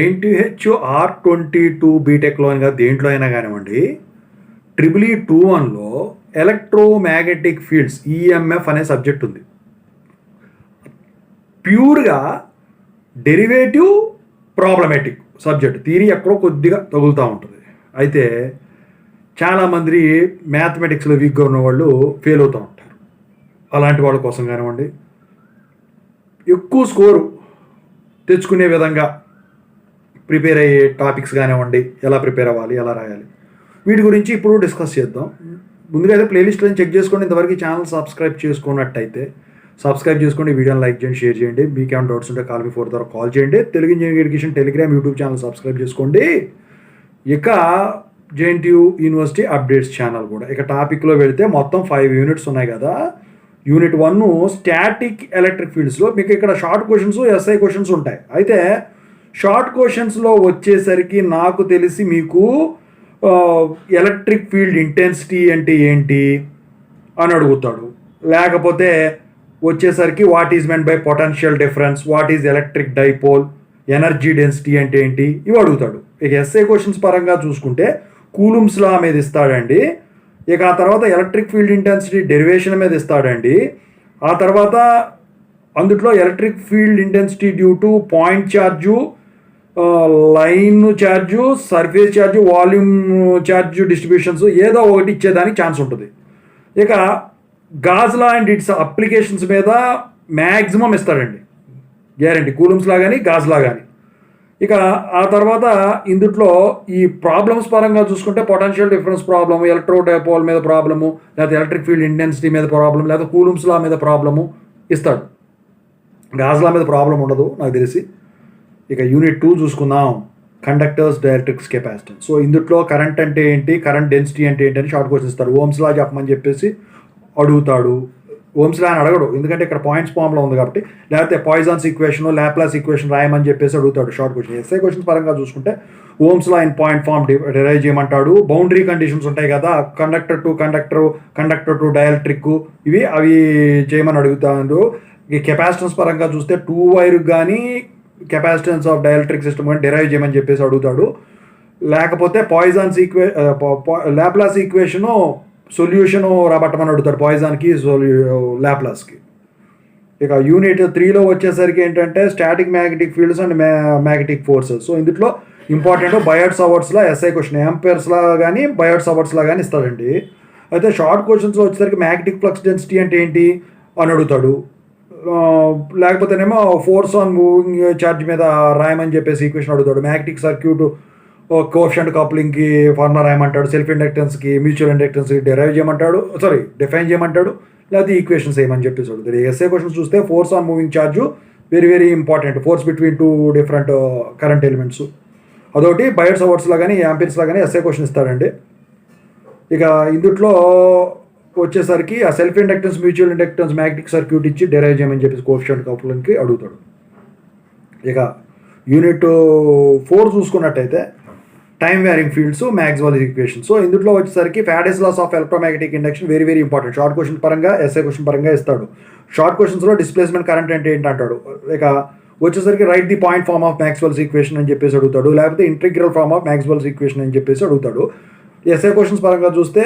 NTH R22 బీటెక్లో అయినా దేంట్లో అయినా కానివ్వండి, ట్రిపుల్ ఈ 2-1లో ఎలక్ట్రోమాగ్నెటిక్ ఫీల్డ్స్ ఈఎంఎఫ్ అనే సబ్జెక్ట్ ఉంది. ప్యూర్గా డెరివేటివ్ ప్రాబ్లమేటిక్ సబ్జెక్ట్, థియరీ ఎక్కడో కొద్దిగా తగులుతూ ఉంటుంది. అయితే చాలామంది మ్యాథమెటిక్స్లో వీక్గా ఉన్న వాళ్ళు ఫెయిల్ అవుతూ ఉంటారు. అలాంటి వాళ్ళ కోసం కానివ్వండి, ఎక్కువ స్కోరు తెచ్చుకునే విధంగా ప్రిపేర్ అయ్యే టాపిక్స్ కానివ్వండి, ఎలా ప్రిపేర్ అవ్వాలి, ఎలా రాయాలి, వీటి గురించి ఇప్పుడు డిస్కస్ చేద్దాం. ముందుగా అయితే ప్లేలిస్ట్లను చెక్ చేసుకోండి. ఇంతవరకు ఛానల్ సబ్స్క్రైబ్ చేసుకున్నట్టయితే సబ్స్క్రైబ్ చేసుకోండి, వీడియోని లైక్ చేయండి, షేర్ చేయండి. మీకు ఏమైనా డౌట్స్ ఉంటే కాల్ మీ 4 ద్వారా కాల్ చేయండి. Telugu engineering education Telegram YouTube channel subscribe చేసుకోండి. ఇక జేఎన్టీయూ యూనివర్సిటీ అప్డేట్స్ ఛానల్ కూడా. ఇక టాపిక్లో వెళితే మొత్తం 5 యూనిట్స్ ఉన్నాయి కదా. యూనిట్ 1 స్టాటిక్ ఎలక్ట్రిక్ ఫీల్డ్స్లో మీకు ఇక్కడ షార్ట్ క్వశ్చన్స్, ఎస్ఐ క్వశ్చన్స్ ఉంటాయి. అయితే షార్ట్ క్వశ్చన్స్లో వచ్చేసరికి నాకు తెలిసి మీకు ఎలక్ట్రిక్ ఫీల్డ్ ఇంటెన్సిటీ అంటే ఏంటి అని అడుగుతాడు. లేకపోతే వచ్చేసరికి what is meant by potential difference, what is electric dipole, energy density అంటే ఏంటి, ఇవి అడుగుతాడు. ఇక ఎస్ఐ క్వశ్చన్స్ పరంగా చూసుకుంటే కూలుమ్స్ లా మీద ఇస్తాడండి. ఇక ఆ తర్వాత ఎలక్ట్రిక్ ఫీల్డ్ ఇంటెన్సిటీ డెరివేషన్ మీద ఇస్తాడండి. ఆ తర్వాత అందుట్లో electric field intensity due to point charge, line charge, surface charge, volume charge distributions ఏదో ఒకటి ఇచ్చేదానికి ఛాన్స్ ఉంటుంది. ఇక గాజ్లా అండ్ ఇట్స్ అప్లికేషన్స్ మీద మ్యాక్సిమం ఇస్తాడండి, గ్యారంటీ, కూలుమ్స్లా కానీ గాజ్లా కానీ. ఇక ఆ తర్వాత ఇందుట్లో ఈ ప్రాబ్లమ్స్ పరంగా చూసుకుంటే పొటెన్షియల్ డిఫరెన్స్ ప్రాబ్లము, ఎలక్ట్రోడైపోల్ మీద ప్రాబ్లము, లేకపోతే ఎలక్ట్రిక్ ఫీల్డ్ ఇంటెన్సిటీ మీద ప్రాబ్లం, లేకపోతే కూలుమ్స్లా మీద ప్రాబ్లము ఇస్తాడు. గాజ్లా మీద ప్రాబ్లం ఉండదు నాకు తెలిసి. ఇక యూనిట్ 2 చూసుకుందాం, కండక్టర్స్, డైఎలక్ట్రిక్స్, కెపాసిటెన్స్. సో ఇందులో కరెంట్ అంటే ఏంటి, కరెంట్ డెన్సిటీ అంటే ఏంటి అని షార్ట్ క్వశ్చన్ ఇస్తాడు. ఓమ్స్ లా చెప్పమని చెప్పేసి అడుగుతాడు. ఓమ్స్ లా అని అడగడు, ఎందుకంటే ఇక్కడ పాయింట్స్ ఫామ్లో ఉంది కాబట్టి. లేకపోతే పాయిజన్స్ ఈక్వేషన్, లాప్లాస్ ఈక్వేషన్ రాయమని చెప్పేసి అడుగుతాడు షార్ట్ క్వశ్చన్. ఎస్ఐ క్వశ్చన్స్ పరంగా చూసుకుంటే Ohm's law in point form derive చేయమంటాడు. బౌండరీ కండిషన్స్ ఉంటాయి కదా, conductor to conductor, conductor to dielectric, అవి చేయమని అడుగుతాడు. ఈ కెపాసిటెన్స్ పరంగా చూస్తే 2 వైర్ కానీ కెపాసిటెన్స్ ఆఫ్ డైఎలక్ట్రిక్ సిస్టమ్ కానీ డిరైవ్ చేయమని చెప్పేసి అడుగుతాడు. లేకపోతే పాయిజన్స్ లాప్లాస్ ఈక్వేషను సొల్యూషను రాబట్టమని అడుగుతాడు, పాయిజన్కి లాప్లాస్కి. ఇక యూనిట్ 3లో వచ్చేసరికి ఏంటంటే static magnetic fields and magnetic forces. So ఇందులో ఇంపార్టెంట్ బయర్డ్స్ అవర్స్లా ఎస్ఐ క్వశ్చన్, యాంపేర్స్లా కానీ బయర్డ్స్ అవర్స్లా కానీ ఇస్తాడండి. అయితే షార్ట్ క్వశ్చన్స్లో వచ్చేసరికి మ్యాగ్నెటిక్ ఫ్లక్స్ డెన్సిటీ అంటే ఏంటి అని అడుగుతాడు. లేకపోతేనేమో ఫోర్స్ ఆన్ మూవింగ్ ఛార్జ్ మీద రాయమని చెప్పేసి ఈక్వేషన్ అడుగుతాడు. మ్యాగ్నెటిక్ సర్క్యూట్ కోఎఫిషియంట్ కప్లింగ్కి ఫార్ములా రాయమంటాడు. సెల్ఫ్ ఇండక్టెన్స్కి, మ్యూచువల్ ఇండక్టెన్స్కి డిఫైన్ చేయమంటాడు. లేకపోతే ఈక్వేషన్స్ ఏమని చెప్పేసి అడుగుతాడు. ఎస్ఏ క్వశ్చన్స్ చూస్తే force on moving charge very very important, force between 2 different current elements, అదొకటి. బయర్డ్స్ అవర్స్లా కానీ యాంపీర్స్లా కానీ ఎస్ఏ క్వశ్చన్ ఇస్తాడండి. ఇక ఇందుట్లో వచ్చేసరికి ఆ self inductance, mutual inductance, magnetic circuit ఇచ్చి డిరైవ్ చేయమని చెప్పేసి కోఎఫిషియంట్ కప్లింగ్కి అడుగుతాడు. ఇక యూనిట్ 4 చూసుకున్నట్టయితే time varying fields, Maxwell equations. So ఇందులో వచ్చేసరికి Faraday's loss of electromagnetic induction very very important. Short question పరంగా, ఎస్ఐ క్వశ్చన్ పరంగా ఇస్తాడు. షార్ట్ క్వశ్చన్స్లో డిస్ప్లేస్మెంట్ కరెంట్ అంటే ఏంటి అంటాడు. ఇక వచ్చేసరికి write the point form of Maxwell's equation అని చెప్పేసి అడుగుతాడు. లేకపోతే integral form of Maxwell's equation అని చెప్పేసి అడుగుతాడు. ఎస్ఐ క్వశ్చన్స్ పరంగా చూస్తే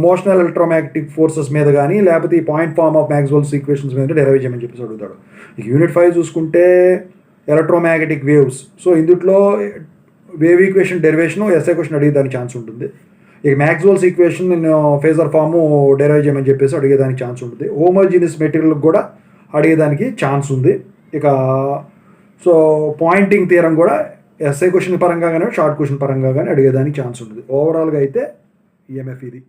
మోషనల్ ఎలక్ట్రోమాగ్నెటిక్ ఫోర్సెస్ మీద కానీ, లేకపోతే ఈ point form of Maxwell's equations మీద డెరైవ్ చేయమని చెప్పేసి అడుగుతాడు. ఇక యూనిట్ 5 చూసుకుంటే ఎలక్ట్రోమాగ్నెటిక్ వేవ్స్. సో ఇందులో wave equation derivation SI question అడిగేదానికి ఛాన్స్ ఉంటుంది. ఇక Maxwell's equation phasor form derive చేయమని చెప్పేసి అడిగేదానికి ఛాన్స్ ఉంటుంది. హోమోజీనియస్ మెటీరియల్ కూడా అడిగేదానికి ఛాన్స్ ఉంది. ఇక సో పాయింటింగ్ థియరం కూడా ఎస్ఐ క్వశ్చన్ పరంగా కానీ, షార్ట్ క్వశ్చన్ పరంగా కానీ అడిగేదానికి ఛాన్స్ ఉంటుంది. ఓవరాల్గా అయితే ఈఎంఎఫ్ ఇది.